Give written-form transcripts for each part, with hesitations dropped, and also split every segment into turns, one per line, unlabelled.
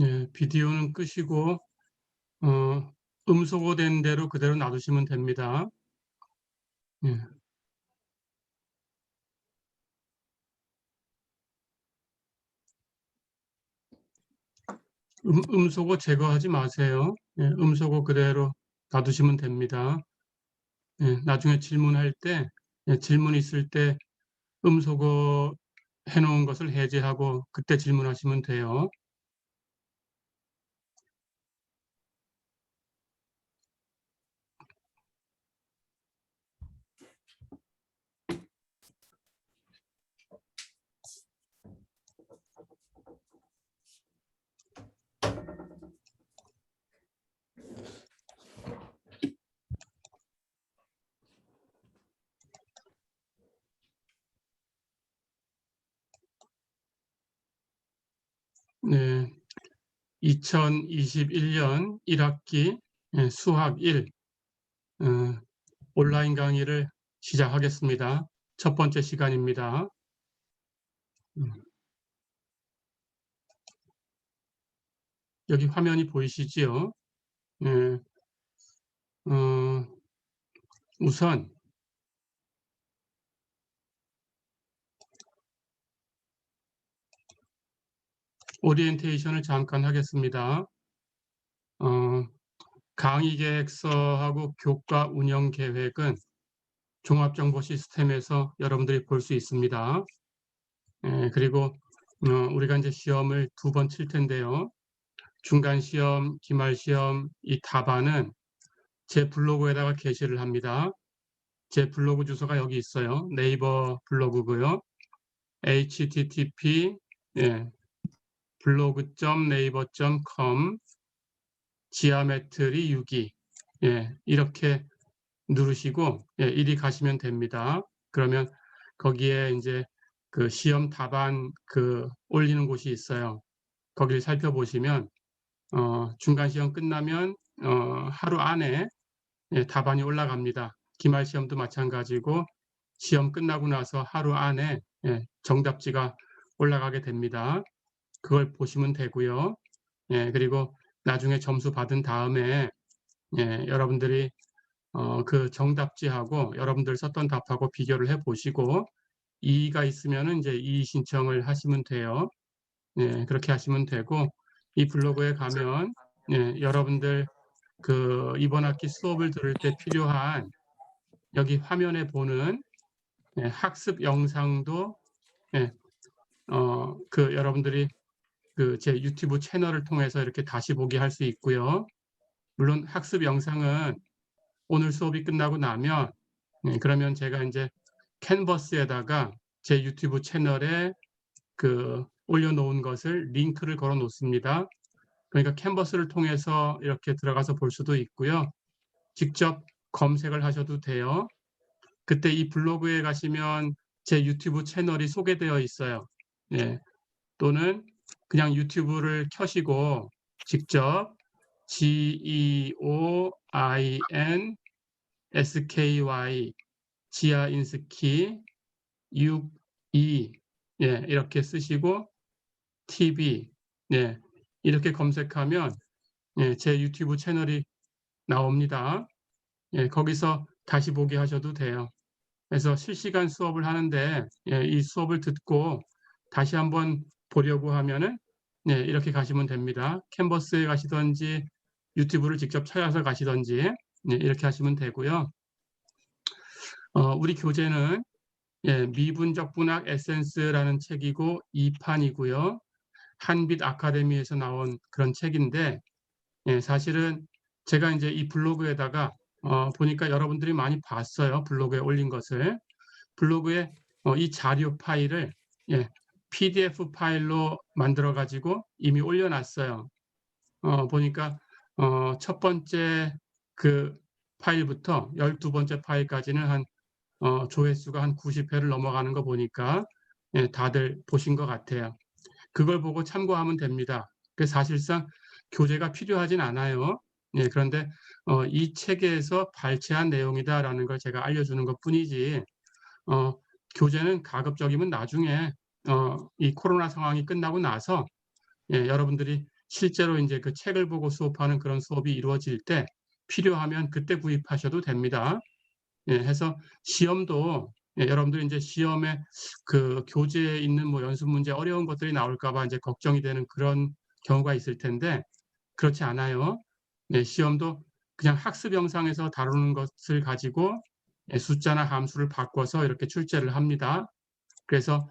예, 비디오는 끄시고 음소거된 대로 그대로 놔두시면 됩니다. 예, 음소거 제거하지 마세요. 예, 음소거 그대로 놔두시면 됩니다. 예, 나중에 질문할 때, 예, 질문 있을 때 음소거 해놓은 것을 해제하고 그때 질문하시면 돼요. 네, 2021년 1학기 수학 1 어, 온라인 강의를 시작하겠습니다. 첫 번째 시간입니다. 음, 여기 화면이 보이시지요? 예, 어, 우선 오리엔테이션을 잠깐 하겠습니다. 어, 강의 계획서하고 교과 운영 계획은 종합정보 시스템에서 여러분들이 볼 수 있습니다. 그리고 우리가 이제 시험을 2번 칠 텐데요. 중간 시험, 기말 시험 이 답안은 제 블로그에다가 게시를 합니다. 제 블로그 주소가 여기 있어요. 네이버 블로그고요. http blog.naver.com 지아메트리 62 이렇게 누르시고 이리 가시면 됩니다. 그러면 거기에 이제 그 시험 답안 그 올리는 곳이 있어요. 거기를 살펴보시면 중간 시험 끝나면 하루 안에 답안이 올라갑니다. 기말 시험도 마찬가지고 시험 끝나고 나서 하루 안에 정답지가 올라가게 됩니다. 그걸 보시면 되고요. 그리고 나중에 점수 받은 다음에 여러분들이 그 정답지하고 여러분들 썼던 답하고 비교를 해 보시고 이의가 있으면은 이제 이의 신청을 하시면 돼요. 그렇게 하시면 되고 이 블로그에 가면 여러분들 그 이번 학기 수업을 들을 때 필요한 여기 화면에 보는 학습 영상도 그 여러분들이 그 제 유튜브 채널을 통해서 이렇게 다시 보기 할 수 있고요. 물론 학습 영상은 오늘 수업이 끝나고 나면 그러면 제가 이제 캔버스에다가 제 유튜브 채널에 그 올려놓은 것을 링크를 걸어 놓습니다. 그러니까 캔버스를 통해서 이렇게 들어가서 볼 수도 있고요. 직접 검색을 하셔도 돼요. 그때 이 블로그에 가시면 제 유튜브 채널이 소개되어 있어요. 또는 그냥 유튜브를 켜시고 직접 GEOINSKY 지아인스키 62 이렇게 쓰시고 TV 이렇게 검색하면 제 유튜브 채널이 나옵니다. 거기서 다시 보기 하셔도 돼요. 그래서 실시간 수업을 하는데 이 수업을 듣고 다시 한번 보려고 하면은 이렇게 가시면 됩니다. 캔버스에 가시든지 유튜브를 직접 찾아서 가시든지 이렇게 하시면 되고요. 우리 교재는 미분적 분학 에센스라는 책이고 2판이고요. 한빛 아카데미에서 나온 그런 책인데 사실은 제가 이제 이 블로그에다가 보니까 여러분들이 많이 봤어요. 블로그에 올린 것을. 블로그에 이 자료 파일을 PDF 파일로 만들어 가지고 이미 올려놨어요. 보니까 첫 번째 그 파일부터 12번째 파일까지는 한 조회수가 한 90회를 넘어가는 거 보니까 다들 보신 것 같아요. 그걸 보고 참고하면 됩니다. 사실상 교재가 필요하진 않아요. 그런데 이 책에서 발췌한 내용이다라는 걸 제가 알려주는 것뿐이지 어, 교재는 가급적이면 나중에 이 코로나 상황이 끝나고 나서 여러분들이 실제로 이제 그 책을 보고 수업하는 그런 수업이 이루어질 때 필요하면 그때 구입하셔도 됩니다. 예, 해서 시험도 여러분들이 이제 시험에 그 교재에 있는 뭐 연습 문제 어려운 것들이 나올까 봐 이제 걱정이 되는 그런 경우가 있을 텐데 그렇지 않아요. 시험도 그냥 학습 영상에서 다루는 것을 가지고 숫자나 함수를 바꿔서 이렇게 출제를 합니다. 그래서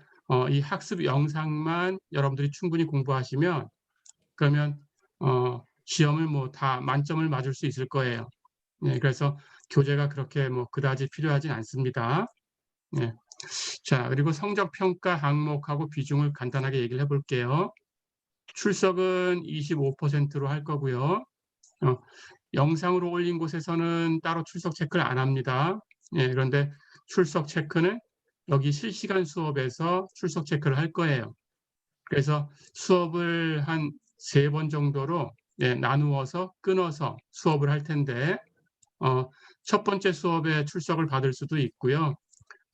이 학습 영상만 여러분들이 충분히 공부하시면 그러면 시험을 뭐 다 만점을 맞을 수 있을 거예요. 그래서 교재가 그렇게 뭐 그다지 필요하진 않습니다. 자, 그리고 성적 평가 항목하고 비중을 간단하게 얘기를 해볼게요. 출석은 25%로 할 거고요. 영상으로 올린 곳에서는 따로 출석 체크를 안 합니다. 그런데 출석 체크는 여기 실시간 수업에서 출석 체크를 할 거예요. 그래서 수업을 한 3번 정도로 나누어서 끊어서 수업을 할 텐데 첫 번째 수업에 출석을 받을 수도 있고요.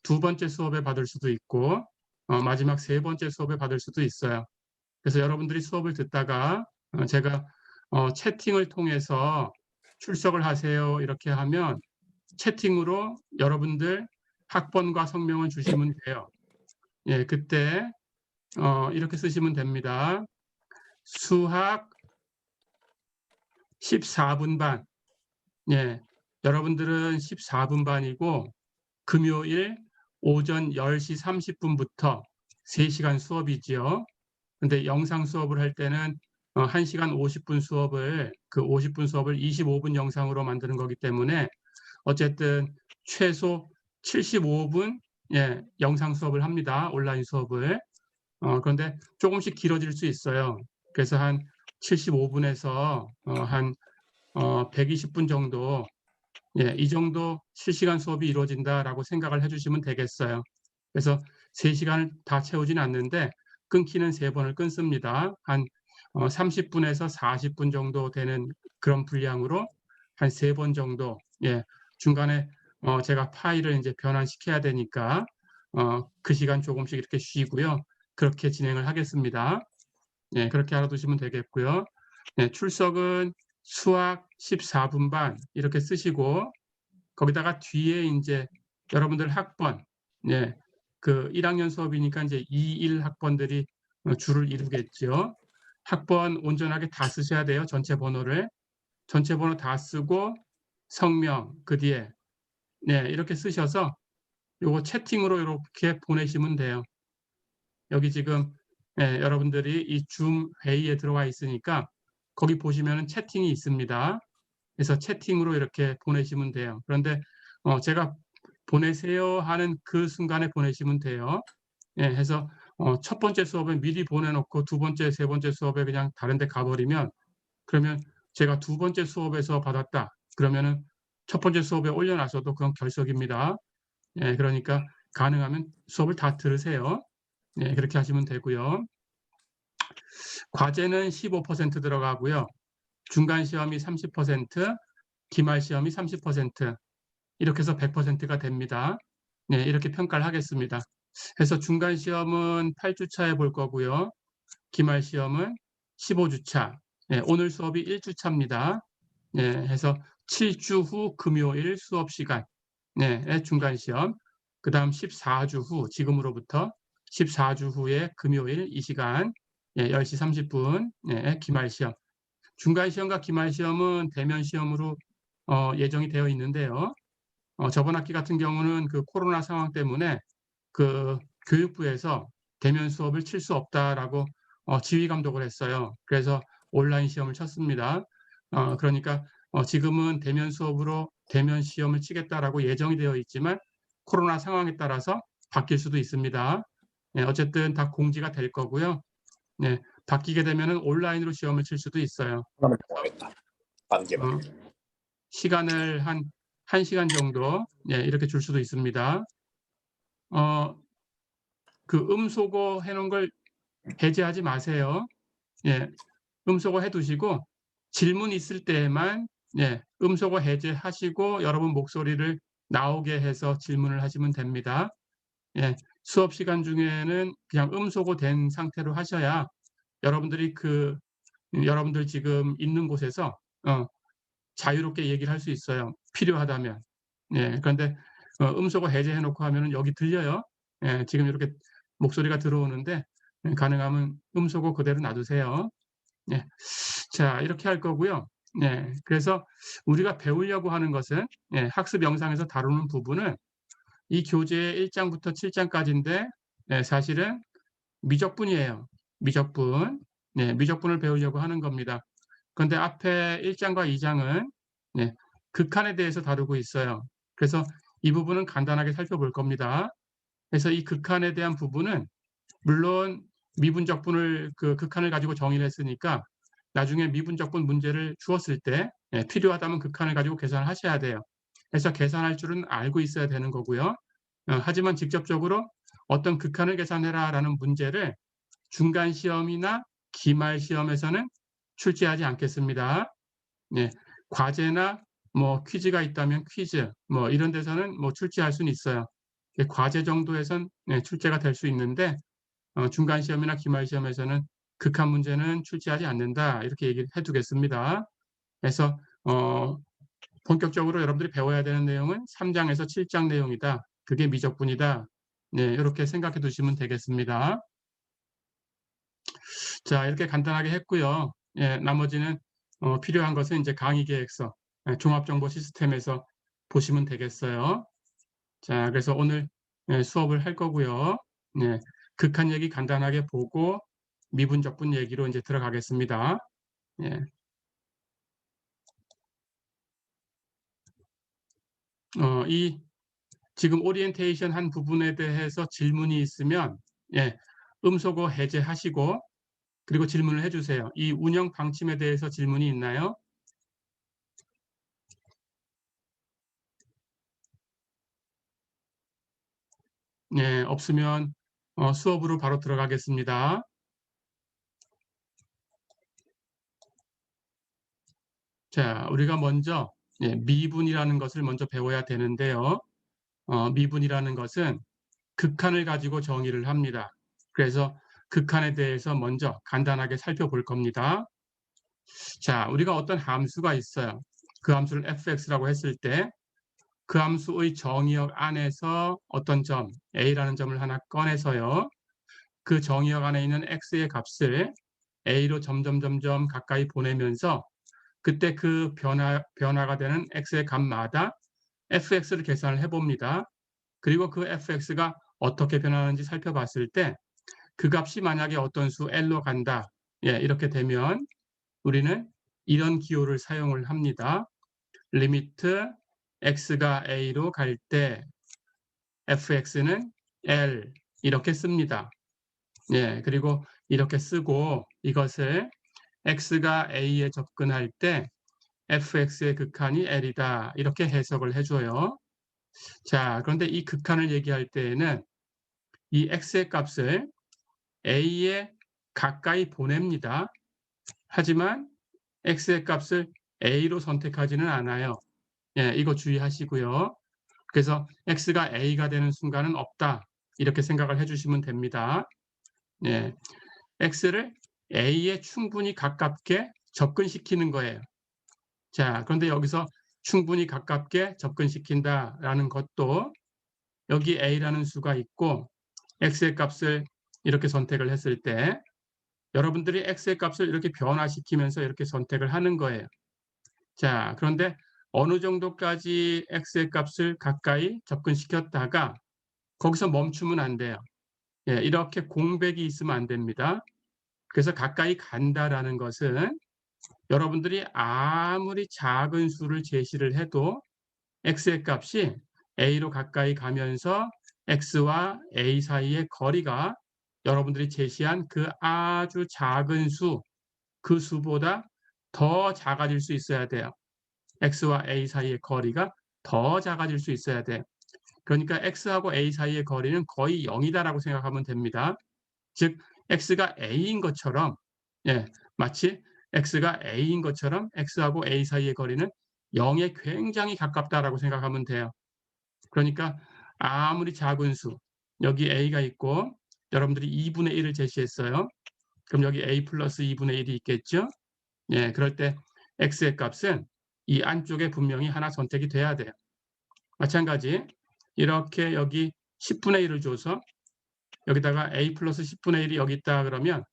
두 번째 수업에 받을 수도 있고 마지막 3번째 수업에 받을 수도 있어요. 그래서 여러분들이 수업을 듣다가 제가 채팅을 통해서 출석을 하세요 이렇게 하면 채팅으로 여러분들 학번과 성명을 주시면 돼요. 그때 이렇게 쓰시면 됩니다. 수학 14분 반. 여러분들은 14분 반이고 금요일 오전 10시 30분부터 3시간 수업이지요. 근데 영상 수업을 할 때는 1시간 50분 수업을 그 50분 수업을 25분 영상으로 만드는 거기 때문에 어쨌든 최소 75분 영상 수업을 합니다. 온라인 수업을. 그런데 조금씩 길어질 수 있어요. 그래서 한 75분에서 한 120분 정도 이 정도 실시간 수업이 이루어진다라고 생각을 해주시면 되겠어요. 그래서 3시간을 다 채우지는 않는데 끊기는 3번을 끊습니다. 한 30분에서 40분 정도 되는 그런 분량으로 한 3번 정도 중간에 제가 파일을 이제 변환시켜야 되니까 그 시간 조금씩 이렇게 쉬고요. 그렇게 진행을 하겠습니다. 그렇게 알아두시면 되겠고요. 출석은 수학 14분 반 이렇게 쓰시고 거기다가 뒤에 이제 여러분들 학번, 그 1학년 수업이니까 이제 2, 1학번들이 줄을 이루겠죠. 학번 온전하게 다 쓰셔야 돼요. 전체 번호를. 전체 번호 다 쓰고 성명 그 뒤에 이렇게 쓰셔서 요거 채팅으로 이렇게 보내시면 돼요. 여기 지금 여러분들이 이 줌 회의에 들어와 있으니까 거기 보시면 채팅이 있습니다. 그래서 채팅으로 이렇게 보내시면 돼요. 그런데 제가 보내세요 하는 그 순간에 보내시면 돼요. 해서 첫 번째 수업에 미리 보내놓고 두 번째, 세 번째 수업에 그냥 다른 데 가버리면 그러면 제가 두 번째 수업에서 받았다. 그러면은 첫 번째 수업에 올려놔서도 그건 결석입니다. 그러니까 가능하면 수업을 다 들으세요. 그렇게 하시면 되고요. 과제는 15% 들어가고요. 중간 시험이 30%, 기말 시험이 30%, 이렇게 해서 100%가 됩니다. 이렇게 평가를 하겠습니다. 그래서 중간 시험은 8주차에 볼 거고요. 기말 시험은 15주차. 오늘 수업이 1주차입니다. 해서 7주 후 금요일 수업 시간 중간 시험. 그 다음 14주 후, 지금으로부터 14주 후에 금요일 이 시간 10시 30분 기말 시험. 중간 시험과 기말 시험은 대면 시험으로 예정이 되어 있는데요. 저번 학기 같은 경우는 그 코로나 상황 때문에 그 교육부에서 대면 수업을 칠 수 없다라고 지휘 감독을 했어요. 그래서 온라인 시험을 쳤습니다. 그러니까 지금은 대면 수업으로 대면 시험을 치겠다라고 예정이 되어 있지만 코로나 상황에 따라서 바뀔 수도 있습니다. 어쨌든 다 공지가 될 거고요. 바뀌게 되면 온라인으로 시험을 칠 수도 있어요. 시간을 한 1시간 정도 이렇게 줄 수도 있습니다. 그 음소거 해놓은 걸 해제하지 마세요. 음소거 해두시고 질문 있을 때에만 음소거 해제하시고 여러분 목소리를 나오게 해서 질문을 하시면 됩니다. 수업 시간 중에는 그냥 음소거 된 상태로 하셔야 여러분들이 그 여러분들 지금 있는 곳에서 자유롭게 얘기를 할 수 있어요, 필요하다면. 예. 그런데 음소거 해제해 놓고 하면은 여기 들려요. 예. 지금 이렇게 목소리가 들어오는데 가능하면 음소거 그대로 놔두세요. 예. 자, 이렇게 할 거고요. 네. 그래서 우리가 배우려고 하는 것은 학습 영상에서 다루는 부분은 이 교재의 1 장부터 7 장까지인데 사실은 미적분이에요. 미적분. 네. 미적분을 배우려고 하는 겁니다. 그런데 앞에 1 장과 2 장은 극한에 대해서 다루고 있어요. 그래서 이 부분은 간단하게 살펴볼 겁니다. 그래서 이 극한에 대한 부분은 물론 미분적분을 극한을 가지고 정의를 했으니까 나중에 미분적분 문제를 주었을 때 필요하다면 극한을 가지고 계산을 하셔야 돼요. 그래서 계산할 줄은 알고 있어야 되는 거고요. 하지만 직접적으로 어떤 극한을 계산해라라는 문제를 중간 시험이나 기말 시험에서는 출제하지 않겠습니다. 네. 과제나 뭐 퀴즈가 있다면 퀴즈 뭐 이런 데서는 뭐 출제할 수는 있어요. 과제 정도에선 출제가 될 수 있는데 중간 시험이나 기말 시험에서는 극한 문제는 출제하지 않는다. 이렇게 얘기를 해 두겠습니다. 그래서 본격적으로 여러분들이 배워야 되는 내용은 3 장에서 7장 내용이다. 그게 미적분이다. 네, 이렇게 생각해 두시면 되겠습니다. 자, 이렇게 간단하게 했고요. 예, 나머지는 필요한 것은 이제 강의 계획서, 종합정보 시스템에서 보시면 되겠어요. 자, 그래서 오늘 수업을 할 거고요. 네. 극한 얘기 간단하게 보고 미분적분 얘기로 이제 들어가겠습니다. 예. 이 지금 오리엔테이션 한 부분에 대해서 질문이 있으면 음소거 해제하시고 그리고 질문을 해 주세요. 이 운영 방침에 대해서 질문이 있나요? 네, 없으면 수업으로 바로 들어가겠습니다. 자, 우리가 먼저 미분이라는 것을 먼저 배워야 되는데요. 미분이라는 것은 극한을 가지고 정의를 합니다. 그래서 극한에 대해서 먼저 간단하게 살펴볼 겁니다. 자, 우리가 어떤 함수가 있어요. 그 함수를 fx라고 했을 때 그 함수의 정의역 안에서 어떤 점, a라는 점을 하나 꺼내서요. 그 정의역 안에 있는 x의 값을 a로 점점 가까이 보내면서 그때 그 변화가 되는 x의 값마다 fx를 계산을 해봅니다. 그리고 그 fx가 어떻게 변하는지 살펴봤을 때 그 값이 만약에 어떤 수 L로 간다. 이렇게 되면 우리는 이런 기호를 사용을 합니다. 리미트 x가 a로 갈 때 fx는 L 이렇게 씁니다. 그리고 이렇게 쓰고 이것을 x가 a에 접근할 때 fx의 극한이 L이다. 이렇게 해석을 해줘요. 자, 그런데 이 극한을 얘기할 때에는 이 x의 값을 a에 가까이 보냅니다. 하지만 x의 값을 a로 선택하지는 않아요. 이거 주의하시고요. 그래서 x가 a가 되는 순간은 없다. 이렇게 생각을 해주시면 됩니다. x를 a에 충분히 가깝게 접근시키는 거예요. 자, 그런데 여기서 충분히 가깝게 접근시킨다라는 것도 여기 a라는 수가 있고 x의 값을 이렇게 선택을 했을 때 여러분들이 x의 값을 이렇게 변화시키면서 이렇게 선택을 하는 거예요. 자, 그런데 어느 정도까지 x의 값을 가까이 접근시켰다가 거기서 멈추면 안 돼요. 이렇게 공백이 있으면 안 됩니다. 그래서 가까이 간다라는 것은 여러분들이 아무리 작은 수를 제시를 해도 x의 값이 a로 가까이 가면서 x와 a 사이의 거리가 여러분들이 제시한 그 아주 작은 수, 그 수보다 더 작아질 수 있어야 돼요. x와 a 사이의 거리가 더 작아질 수 있어야 돼요. 그러니까 x하고 a 사이의 거리는 거의 0이다라고 생각하면 됩니다. 즉 x가 a인 것처럼 마치 x가 a인 것처럼 x하고 a 사이의 거리는 0에 굉장히 가깝다라고 생각하면 돼요. 그러니까 아무리 작은 수, 여기 a가 있고 여러분들이 2분의 1을 제시했어요. 그럼 여기 a 플러스 2분의 1이 있겠죠? 예, 그럴 때 x의 값은 이 안쪽에 분명히 하나 선택이 돼야 돼요. 마찬가지 이렇게 여기 10분의 1을 줘서 여기다가 a 플러스 10분의 1이 여기 있다 그러면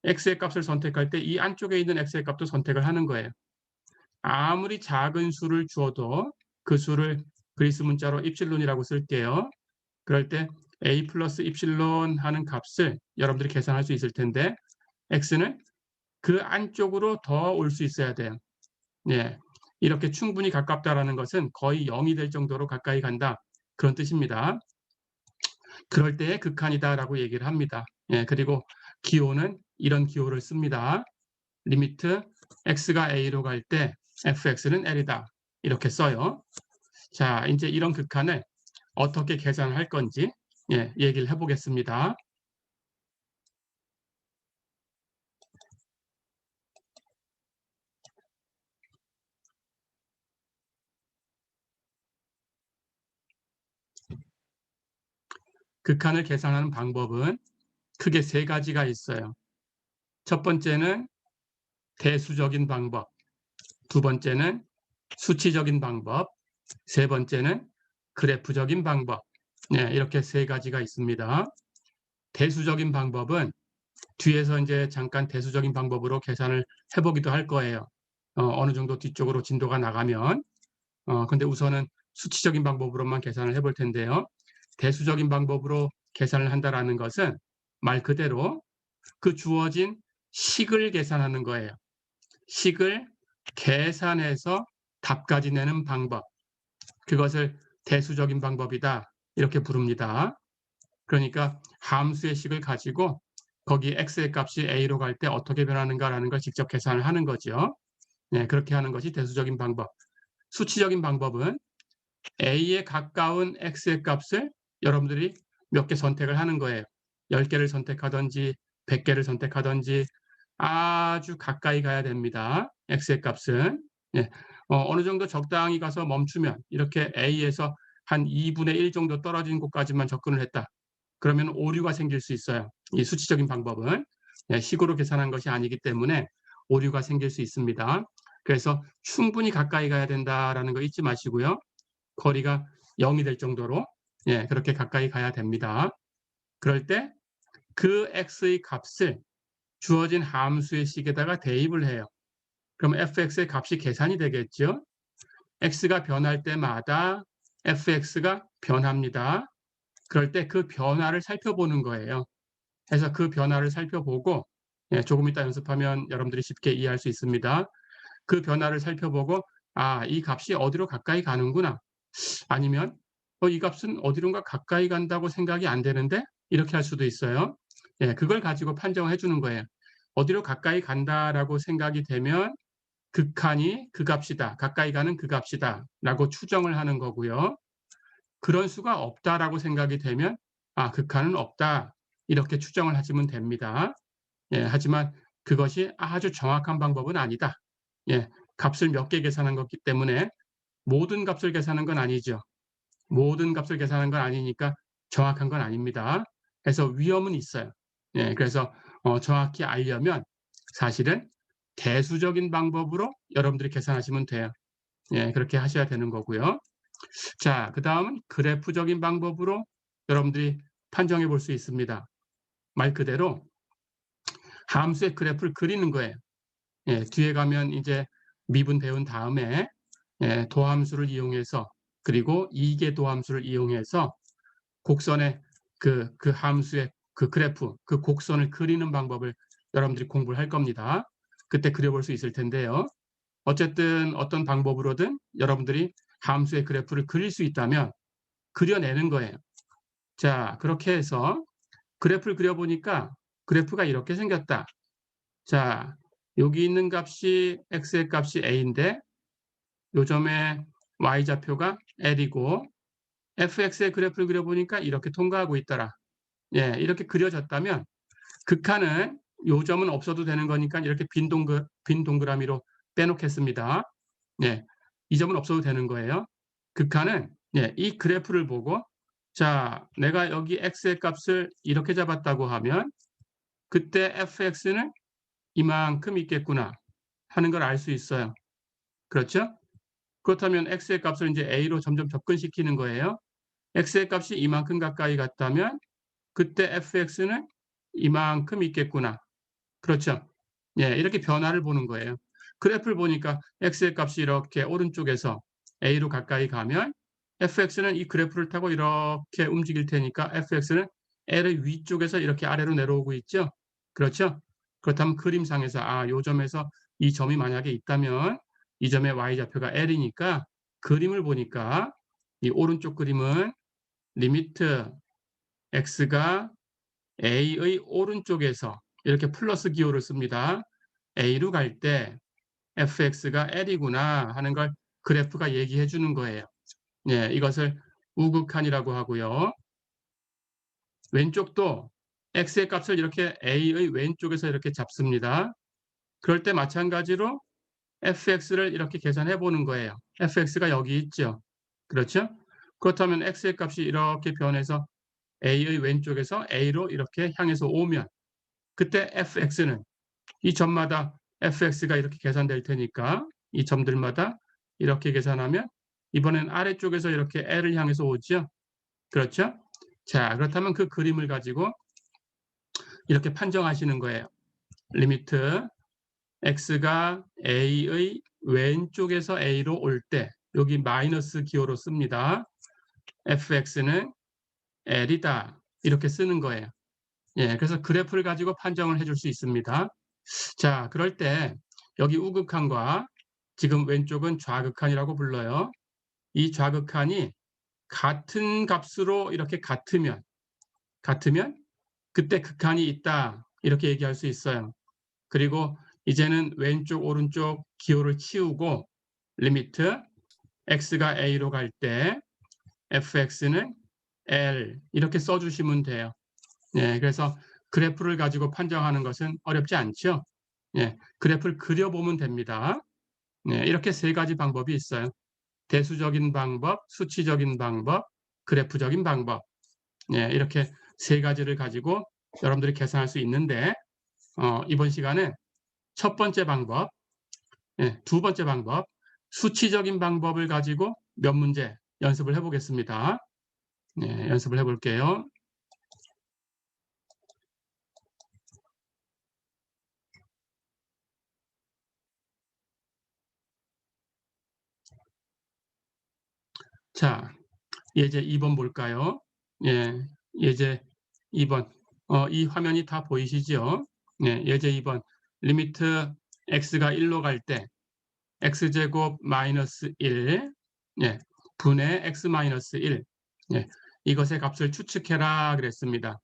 x의 값을 선택할 때 이 안쪽에 있는 x의 값도 선택을 하는 거예요. 아무리 작은 수를 주어도 그 수를 그리스 문자로 입실론이라고 쓸게요. 그럴 때 a 플러스 입실론 하는 값을 여러분들이 계산할 수 있을 텐데 x는 그 안쪽으로 더 올 수 있어야 돼요. 예, 이렇게 충분히 가깝다라는 것은 거의 0이 될 정도로 가까이 간다. 그런 뜻입니다. 그럴 때의 극한이다라고 얘기를 합니다. 예, 그리고 기호는 이런 기호를 씁니다. 리미트 x가 a로 갈 때 fx는 l이다. 이렇게 써요. 자, 이제 이런 극한을 어떻게 계산할 건지 얘기를 해보겠습니다. 극한을 계산하는 방법은 크게 세 가지가 있어요. 첫 번째는 대수적인 방법, 두 번째는 수치적인 방법, 세 번째는 그래프적인 방법. 이렇게 세 가지가 있습니다. 대수적인 방법은 뒤에서 이제 잠깐 대수적인 방법으로 계산을 해보기도 할 거예요. 어느 정도 뒤쪽으로 진도가 나가면. 근데 우선은 수치적인 방법으로만 계산을 해볼 텐데요. 대수적인 방법으로 계산을 한다라는 것은 말 그대로 그 주어진 식을 계산하는 거예요. 식을 계산해서 답까지 내는 방법. 그것을 대수적인 방법이다. 이렇게 부릅니다. 그러니까 함수의 식을 가지고 거기 x의 값이 a로 갈 때 어떻게 변하는가라는 걸 직접 계산을 하는 거죠. 그렇게 하는 것이 대수적인 방법. 수치적인 방법은 a에 가까운 x의 값을 여러분들이 몇 개 선택을 하는 거예요. 10개를 선택하든지 100개를 선택하든지 아주 가까이 가야 됩니다. x의 값은. 어느 정도 적당히 가서 멈추면 이렇게 a에서 한 2분의 1 정도 떨어진 곳까지만 접근을 했다. 그러면 오류가 생길 수 있어요. 이 수치적인 방법은 식으로 계산한 것이 아니기 때문에 오류가 생길 수 있습니다. 그래서 충분히 가까이 가야 된다라는 거 잊지 마시고요. 거리가 0이 될 정도로 그렇게 가까이 가야 됩니다. 그럴 때 그 x의 값을 주어진 함수의 식에다가 대입을 해요. 그럼 fx의 값이 계산이 되겠죠. x가 변할 때마다 fx가 변합니다. 그럴 때 그 변화를 살펴보는 거예요. 그래서 그 변화를 살펴보고 조금 이따 연습하면 여러분들이 쉽게 이해할 수 있습니다. 그 변화를 살펴보고 이 값이 어디로 가까이 가는구나. 아니면 이 값은 어디론가 가까이 간다고 생각이 안 되는데 이렇게 할 수도 있어요. 그걸 가지고 판정을 해주는 거예요. 어디로 가까이 간다라고 생각이 되면 극한이 그 값이다. 가까이 가는 그 값이다. 라고 추정을 하는 거고요. 그런 수가 없다라고 생각이 되면 극한은 없다. 이렇게 추정을 하시면 됩니다. 하지만 그것이 아주 정확한 방법은 아니다. 값을 몇 개 계산한 거기 때문에 모든 값을 계산한 건 아니죠. 모든 값을 계산한 건 아니니까 정확한 건 아닙니다. 그래서 위험은 있어요. 그래서 정확히 알려면 사실은 대수적인 방법으로 여러분들이 계산하시면 돼요. 그렇게 하셔야 되는 거고요. 자, 그 다음은 그래프적인 방법으로 여러분들이 판정해 볼 수 있습니다. 말 그대로 함수의 그래프를 그리는 거예요. 뒤에 가면 이제 미분 배운 다음에 도함수를 이용해서 그리고 이계 도함수를 이용해서 곡선의 그 함수의 그 그래프, 그 곡선을 그리는 방법을 여러분들이 공부를 할 겁니다. 그때 그려볼 수 있을 텐데요. 어쨌든 어떤 방법으로든 여러분들이 함수의 그래프를 그릴 수 있다면 그려내는 거예요. 자, 그렇게 해서 그래프를 그려보니까 그래프가 이렇게 생겼다. 자, 여기 있는 값이 x의 값이 a인데 요점의 y좌표가 l이고 fx의 그래프를 그려보니까 이렇게 통과하고 있더라. 이렇게 그려졌다면 극한은 요점은 없어도 되는 거니까 이렇게 빈 동그라미로 빼놓겠습니다. 이 점은 없어도 되는 거예요. 극한은 이 그래프를 보고 자, 내가 여기 x의 값을 이렇게 잡았다고 하면 그때 fx는 이만큼 있겠구나. 하는 걸 알 수 있어요. 그렇죠? 그렇다면 x의 값을 이제 a로 점점 접근시키는 거예요. x의 값이 이만큼 가까이 갔다면 그때 fx는 이만큼 있겠구나. 그렇죠? 예, 이렇게 변화를 보는 거예요. 그래프를 보니까 x의 값이 이렇게 오른쪽에서 a로 가까이 가면 fx는 이 그래프를 타고 이렇게 움직일 테니까 fx는 l의 위쪽에서 이렇게 아래로 내려오고 있죠. 그렇죠? 그렇다면 그림상에서 요 점에서 이 점이 만약에 있다면 이 점의 y좌표가 l이니까 그림을 보니까 이 오른쪽 그림은 리미트 x가 a의 오른쪽에서 이렇게 플러스 기호를 씁니다. a로 갈 때 fx가 l이구나 하는 걸 그래프가 얘기해 주는 거예요. 예, 이것을 우극한이라고 하고요. 왼쪽도 x의 값을 이렇게 a의 왼쪽에서 이렇게 잡습니다. 그럴 때 마찬가지로 fx를 이렇게 계산해 보는 거예요. fx가 여기 있죠. 그렇죠? 그렇다면 x의 값이 이렇게 변해서 a의 왼쪽에서 a로 이렇게 향해서 오면 그때 fx는 이 점마다 fx가 이렇게 계산될 테니까 이 점들마다 이렇게 계산하면 이번엔 아래쪽에서 이렇게 l을 향해서 오죠. 그렇죠? 자, 그렇다면 그 그림을 가지고 이렇게 판정하시는 거예요. 리미트 x가 a의 왼쪽에서 a로 올 때 여기 마이너스 기호로 씁니다. fx는 l이다. 이렇게 쓰는 거예요. 예, 그래서 그래프를 가지고 판정을 해줄 수 있습니다. 자, 그럴 때 여기 우극한과 지금 왼쪽은 좌극한이라고 불러요. 이 좌극한이 같은 값으로 이렇게 같으면 그때 극한이 있다 이렇게 얘기할 수 있어요. 그리고 이제는 왼쪽 오른쪽 기호를 치우고 리미트 x가 a로 갈 때 fx는 l 이렇게 써주시면 돼요. 예, 그래서 그래프를 가지고 판정하는 것은 어렵지 않죠. 예, 그래프를 그려보면 됩니다. 예, 이렇게 세 가지 방법이 있어요. 대수적인 방법, 수치적인 방법, 그래프적인 방법. 예, 이렇게 세 가지를 가지고 여러분들이 계산할 수 있는데 이번 시간은 첫 번째 방법, 두 번째 방법, 수치적인 방법을 가지고 몇 문제 연습을 해보겠습니다. 연습을 해볼게요. 자, 예제 2번 볼까요? 예, 예제 2번. 이 화면이 다 보이시죠? 예제 2번. 리미트 x가 1로 갈 때 x제곱 마이너스 1 분의 x 마이너스 1 이것의 값을 추측해라 그랬습니다.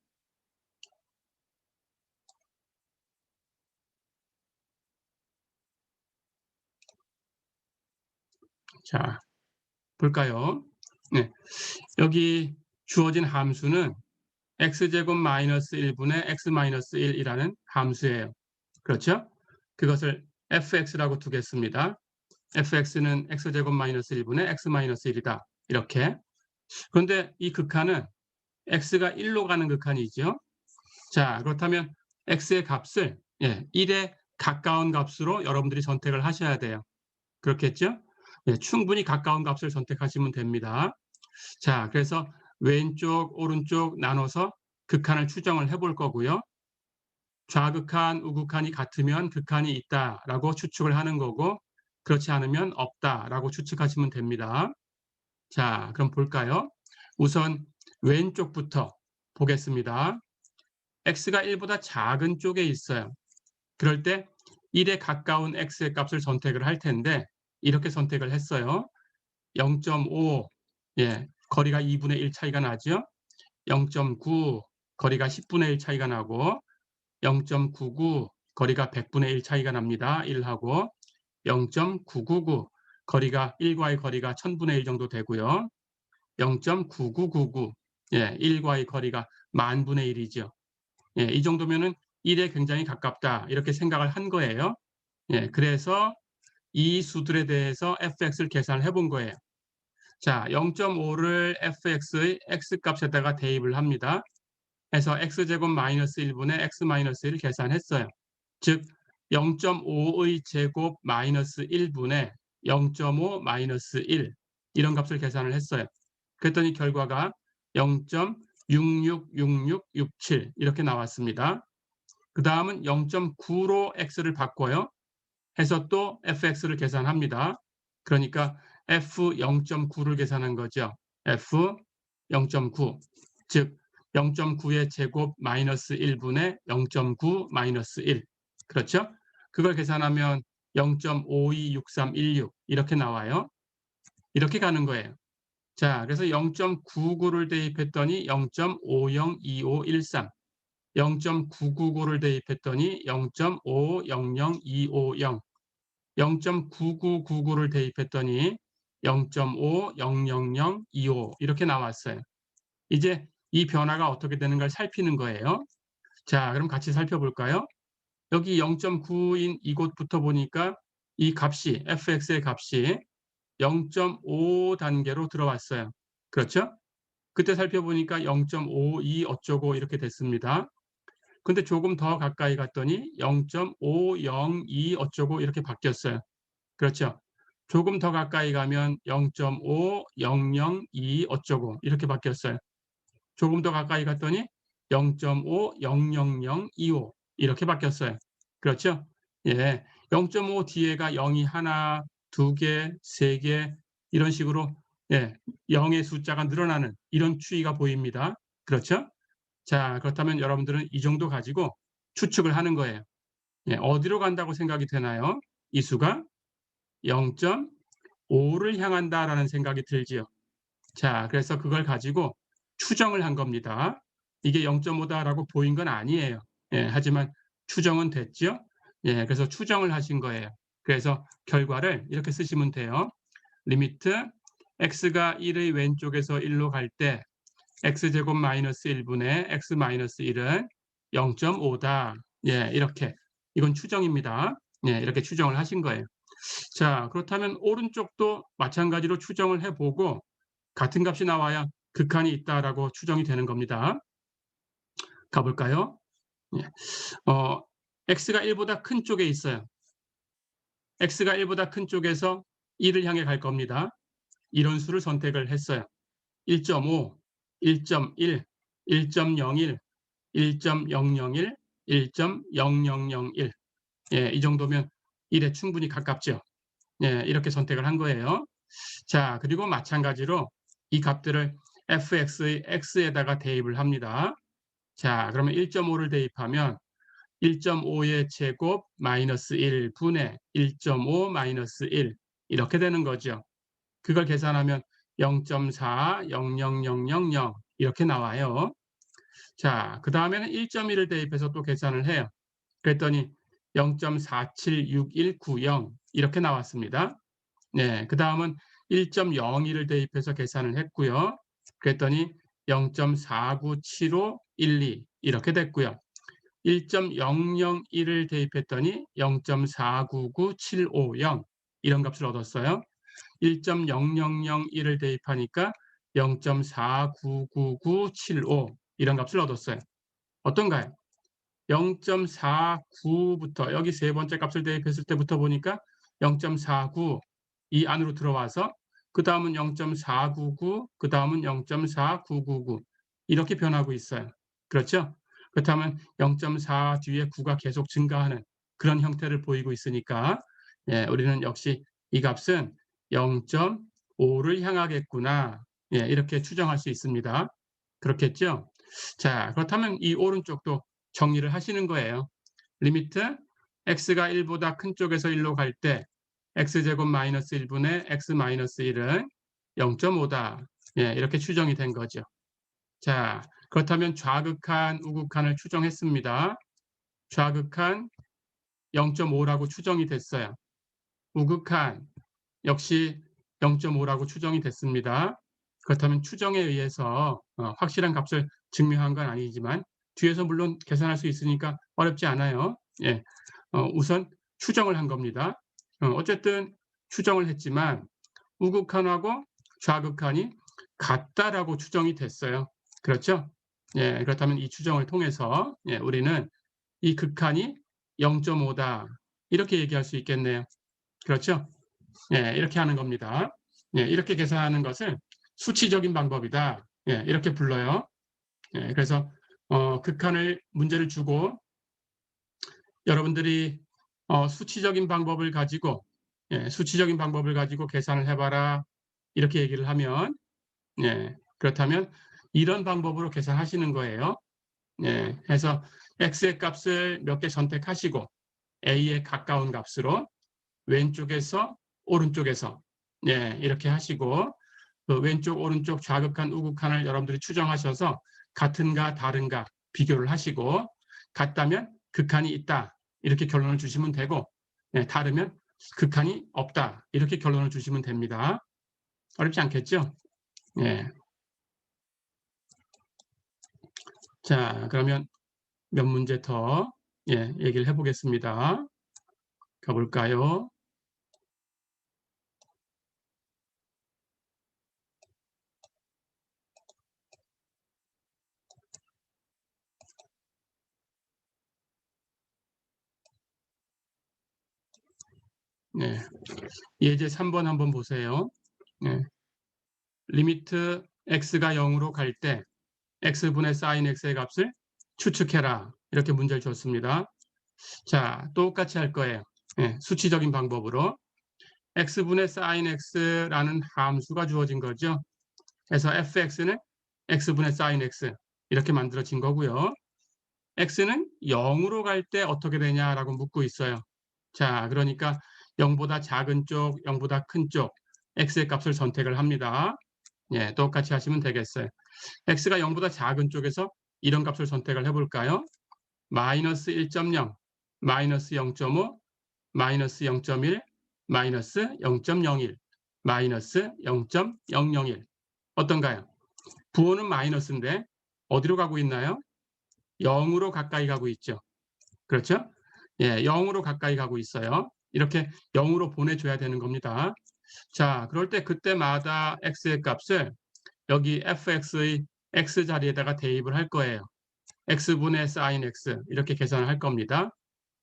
자, 볼까요? 여기 주어진 함수는 x제곱 마이너스 1분의 x 마이너스 1이라는 함수예요. 그렇죠? 그것을 fx라고 두겠습니다. fx는 x제곱 마이너스 1분의 x 마이너스 1이다. 이렇게. 그런데 이 극한은 x가 1로 가는 극한이죠. 자, 그렇다면 x의 값을 1에 가까운 값으로 여러분들이 선택을 하셔야 돼요. 그렇겠죠? 충분히 가까운 값을 선택하시면 됩니다. 자, 그래서 왼쪽, 오른쪽 나눠서 극한을 추정을 해볼 거고요. 좌극한, 우극한이 같으면 극한이 있다라고 추측을 하는 거고 그렇지 않으면 없다라고 추측하시면 됩니다. 자, 그럼 볼까요? 우선 왼쪽부터 보겠습니다. x가 1보다 작은 쪽에 있어요. 그럴 때 1에 가까운 x의 값을 선택을 할 텐데 이렇게 선택을 했어요. 0.5 거리가 2분의 1 차이가 나죠. 0.9 거리가 10분의 1 차이가 나고 0.99 거리가 100분의 1 차이가 납니다. 1하고 0.999 거리가 1과의 거리가 1000분의 1 정도 되고요. 0.9999 1과의 거리가 10,000분의 1이죠. 이 정도면은 1에 굉장히 가깝다 이렇게 생각을 한 거예요. 그래서 이 수들에 대해서 fx를 계산을 해본 거예요. 자, 0.5를 fx의 x값에다가 대입을 합니다. 해서 x제곱 마이너스 1분의 x 마이너스 1을 계산했어요. 즉 0.5의 제곱 마이너스 1분의 0.5 마이너스 1 이런 값을 계산을 했어요. 그랬더니 결과가 0.666667 이렇게 나왔습니다. 그 다음은 0.9로 x를 바꿔요. 해서 또 fx를 계산합니다. 그러니까 f 0.9를 계산한 거죠. f 0.9 즉 0.9의 제곱 마이너스 1분의 0.9 마이너스 1 그렇죠? 그걸 계산하면 0.526316 이렇게 나와요. 이렇게 가는 거예요. 자, 그래서 0.99를 대입했더니 0.502513 0.999를 대입했더니 0.500250 0.9999를 대입했더니 0.500025 이렇게 나왔어요. 이제 이 변화가 어떻게 되는 걸 살피는 거예요. 자, 그럼 같이 살펴볼까요? 여기 0.9인 이곳부터 보니까 이 값이 fx의 값이 0.5 단계로 들어왔어요. 그렇죠? 그때 살펴보니까 0.52 어쩌고 이렇게 됐습니다. 근데 조금 더 가까이 갔더니 0.502 어쩌고 이렇게 바뀌었어요. 그렇죠? 조금 더 가까이 가면 0.5002 어쩌고 이렇게 바뀌었어요. 조금 더 가까이 갔더니 0.500025 이렇게 바뀌었어요. 그렇죠? 예, 0.5 뒤에가 0이 하나, 두 개, 세 개 이런 식으로 예, 0의 숫자가 늘어나는 이런 추이가 보입니다. 그렇죠? 자, 그렇다면 여러분들은 이 정도 가지고 추측을 하는 거예요. 예, 어디로 간다고 생각이 되나요? 이 수가 0.5를 향한다라는 생각이 들지요. 자, 그래서 그걸 가지고 추정을 한 겁니다. 이게 0.5다라고 보인 건 아니에요. 예, 하지만 추정은 됐죠. 예, 그래서 추정을 하신 거예요. 그래서 결과를 이렇게 쓰시면 돼요. 리미트 x가 1의 왼쪽에서 1로 갈 때 x제곱 마이너스 1분의 x 마이너스 1은 0.5다. 예, 이렇게. 이건 추정입니다. 예, 이렇게 추정을 하신 거예요. 자, 그렇다면 오른쪽도 마찬가지로 추정을 해보고 같은 값이 나와야 극한이 있다라고 추정이 되는 겁니다. 가볼까요? 예. x가 1보다 큰 쪽에 있어요. x가 1보다 큰 쪽에서 1을 향해 갈 겁니다. 이런 수를 선택을 했어요. 1.5, 1.1, 1.01, 1.001, 1.0001. 예, 이 정도면 1에 충분히 가깝죠. 예, 이렇게 선택을 한 거예요. 자, 그리고 마찬가지로 이 값들을 fx의 x에다가 대입을 합니다. 자, 그러면 1.5를 대입하면 1.5의 제곱 마이너스 1분의 1.5 마이너스 1 이렇게 되는 거죠. 그걸 계산하면 0.4, 00000 이렇게 나와요. 자, 그 다음에는 1.1을 대입해서 또 계산을 해요. 그랬더니 0.476190 이렇게 나왔습니다. 네, 그 다음은 1.02를 대입해서 계산을 했고요. 그랬더니 0.497512 이렇게 됐고요. 1.001을 대입했더니 0.499750 이런 값을 얻었어요. 1.0001을 대입하니까 0.499975 이런 값을 얻었어요. 어떤가요? 0.49부터 여기 세 번째 값을 대입했을 때부터 보니까 0.49 이 안으로 들어와서 그 다음은 0.499, 그 다음은 0.4999 이렇게 변하고 있어요. 그렇죠? 그렇다면 0.4 뒤에 9가 계속 증가하는 그런 형태를 보이고 있으니까 예, 우리는 역시 이 값은 0.5를 향하겠구나. 예, 이렇게 추정할 수 있습니다. 그렇겠죠? 자, 그렇다면 이 오른쪽도 정리를 하시는 거예요. 리미트 x가 1보다 큰 쪽에서 1로 갈 때 x제곱 마이너스 1분의 x 마이너스 1은 0.5다. 예, 이렇게 추정이 된 거죠. 자, 그렇다면 좌극한, 우극한을 추정했습니다. 좌극한 0.5라고 추정이 됐어요. 우극한 역시 0.5라고 추정이 됐습니다. 그렇다면 추정에 의해서 확실한 값을 증명한 건 아니지만 뒤에서 물론 계산할 수 있으니까 어렵지 않아요. 예, 우선 추정을 한 겁니다. 어쨌든 추정을 했지만 우극한하고 좌극한이 같다라고 추정이 됐어요. 그렇죠? 예, 그렇다면 이 추정을 통해서 예, 우리는 이 극한이 0.5다. 이렇게 얘기할 수 있겠네요. 그렇죠? 예, 이렇게 하는 겁니다. 예, 이렇게 계산하는 것을 수치적인 방법이다. 예, 이렇게 불러요. 예, 그래서 극한을 문제를 주고 여러분들이 수치적인 방법을 가지고 수치적인 방법을 가지고 계산을 해봐라. 이렇게 얘기를 하면 그렇다면 이런 방법으로 계산하시는 거예요. 해서 x의 값을 몇 개 선택하시고 a에 가까운 값으로 왼쪽에서 오른쪽에서 이렇게 하시고 그 왼쪽 오른쪽 좌극한 우극한을 여러분들이 추정하셔서 같은가 다른가 비교를 하시고 같다면 극한이 있다 이렇게 결론을 주시면 되고 다르면 극한이 없다 이렇게 결론을 주시면 됩니다. 어렵지 않겠죠? 자, 그러면 몇 문제 더 얘기를 해보겠습니다. 가볼까요? 예제 3번 한번 보세요. 리미트 x가 0으로 갈 때 x분의 sin x의 값을 추측해라. 이렇게 문제를 줬습니다. 자, 똑같이 할 거예요. 수치적인 방법으로. x분의 sin x라는 함수가 주어진 거죠. 그래서 fx는 x분의 sin x 이렇게 만들어진 거고요. x는 0으로 갈 때 어떻게 되냐라고 묻고 있어요. 자, 그러니까 0보다 작은 쪽, 0보다 큰 쪽, x의 값을 선택을 합니다. 똑같이 하시면 되겠어요. x가 0보다 작은 쪽에서 이런 값을 선택을 해볼까요? 마이너스 1.0, 마이너스 0.5, 마이너스 0.1, 마이너스 0.01, 마이너스 0.001. 어떤가요? 부호는 마이너스인데 어디로 가고 있나요? 0으로 가까이 가고 있죠. 그렇죠? 0으로 가까이 가고 있어요. 이렇게 0으로 보내줘야 되는 겁니다. 자, 그럴 때 그때마다 x의 값을 여기 fx의 x 자리에다가 대입을 할 거예요. x분의 sin x 이렇게 계산을 할 겁니다.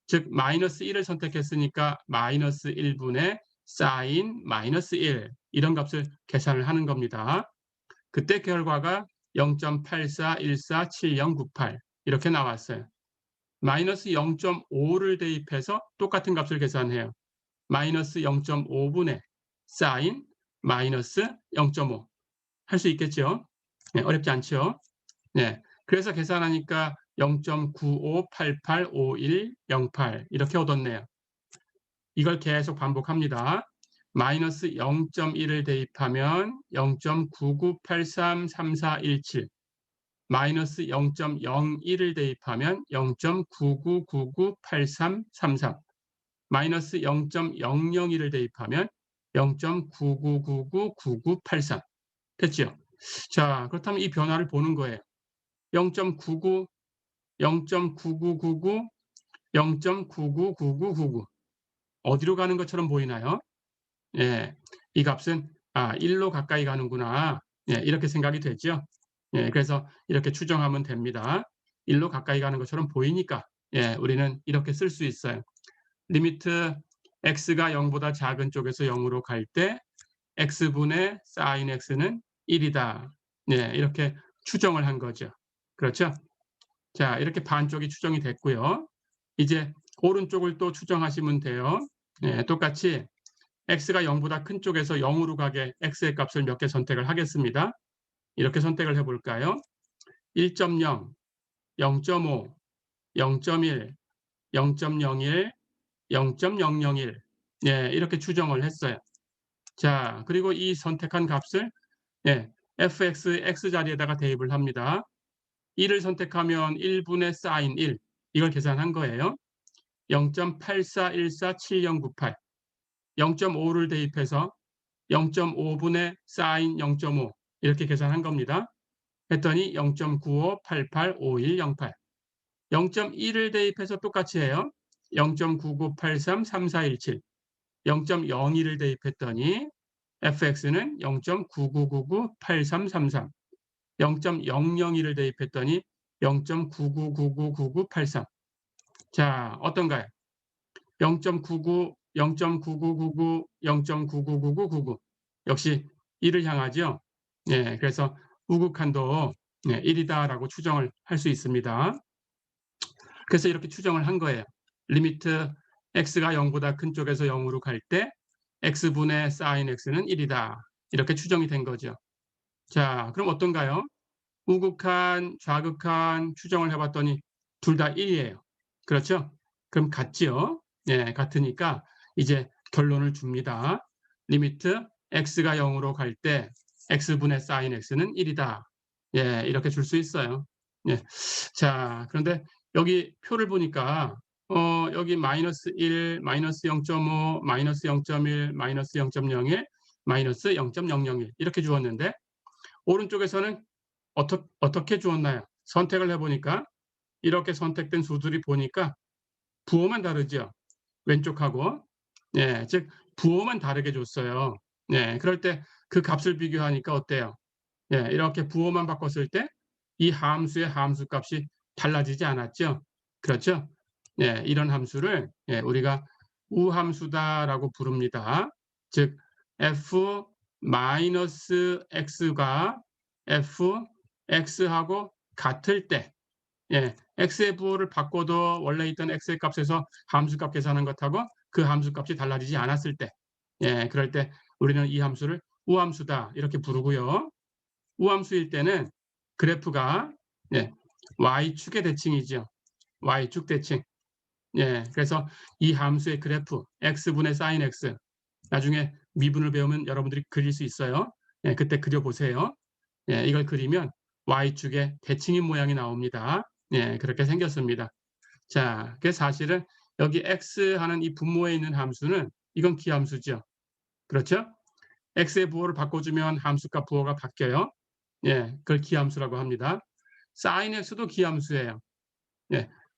즉 마이너스 1을 선택했으니까 마이너스 1분의 sin 마이너스 1 이런 값을 계산을 하는 겁니다. 그때 결과가 0.84147098 이렇게 나왔어요. 마이너스 0.5를 대입해서 똑같은 값을 계산해요. 마이너스 0.5분의 sin 마이너스 0.5 할 수 있겠죠? 어렵지 않죠? 그래서 계산하니까 0.95885108 이렇게 얻었네요. 이걸 계속 반복합니다. 마이너스 0.1을 대입하면 0.99833417 마이너스 0.01을 대입하면 0.99998333 마이너스 0.001을 대입하면 0.99999983 됐죠? 자, 그렇다면 이 변화를 보는 거예요. 0.99, 0.9999, 0.999999 어디로 가는 것처럼 보이나요? 이 값은 1로 가까이 가는구나. 이렇게 생각이 되죠. 그래서 이렇게 추정하면 됩니다. 1로 가까이 가는 것처럼 보이니까 우리는 이렇게 쓸 수 있어요. 리미트 x가 0보다 작은 쪽에서 0으로 갈 때 x분의 sin x는 1이다. 이렇게 추정을 한 거죠. 그렇죠? 자, 이렇게 반쪽이 추정이 됐고요. 이제 오른쪽을 또 추정하시면 돼요. 똑같이 x가 0보다 큰 쪽에서 0으로 가게 x의 값을 몇 개 선택을 하겠습니다. 이렇게 선택을 해볼까요? 1.0, 0.5, 0.1, 0.01, 0.001 이렇게 추정을 했어요. 자, 그리고 이 선택한 값을 fx, x 자리에다가 대입을 합니다. 1을 선택하면 1분의 sin 1 이걸 계산한 거예요. 0.84147098 0.5를 대입해서 0.5분의 sin 0.5 이렇게 계산한 겁니다. 했더니 0.95885108 0.1을 대입해서 똑같이 해요. 0.99833417 0.01을 대입했더니 fx는 0.99998333 0.001을 대입했더니 0.99999983 자, 어떤가요? 0.99, 0.9999, 0.999999 역시 1을 향하죠. 예, 그래서 우극한도 1이다라고 추정을 할 수 있습니다. 그래서 이렇게 추정을 한 거예요. 리미트 x가 0보다 큰 쪽에서 0으로 갈 때 x분의 sin x는 1이다. 이렇게 추정이 된 거죠. 자, 그럼 어떤가요? 우극한, 좌극한 추정을 해봤더니 둘 다 1이에요. 그렇죠? 그럼 같지요? 예, 같으니까 이제 결론을 줍니다. 리미트 x가 0으로 갈 때 x분의 sin x는 1이다. 예, 이렇게 줄 수 있어요. 예. 자, 그런데 여기 표를 보니까 여기 마이너스 1, 마이너스 0.5, 마이너스 0.1, 마이너스 0.01, 마이너스 0.001 이렇게 주었는데 오른쪽에서는 어떻게 주었나요? 선택을 해보니까 이렇게 선택된 수들이 보니까 부호만 다르죠. 왼쪽하고. 예, 즉 부호만 다르게 줬어요. 예, 그럴 때 그 값을 비교하니까 어때요? 예, 이렇게 부호만 바꿨을 때 이 함수의 함수값이 달라지지 않았죠. 그렇죠? 예, 이런 함수를 우리가 우함수다라고 부릅니다. 즉 f 마이너스 x가 f x하고 같을 때 x의 부호를 바꿔도 원래 있던 x의 값에서 함수값 계산한 것하고 그 함수값이 달라지지 않았을 때 그럴 때 우리는 이 함수를 우함수다 이렇게 부르고요. 우함수일 때는 그래프가 y축의 대칭이죠. y축 대칭. 그래서 이 함수의 그래프 x분의 sin x 나중에 미분을 배우면 여러분들이 그릴 수 있어요. 그때 그려보세요. 이걸 그리면 y축의 대칭인 모양이 나옵니다. 그렇게 생겼습니다. 자, 그 사실은 여기 x 하는 이 분모에 있는 함수는 이건 기함수죠. 그렇죠? x의 부호를 바꿔주면 함수값 부호가 바뀌어요. 그걸 기함수라고 합니다. sin x도 기함수예요.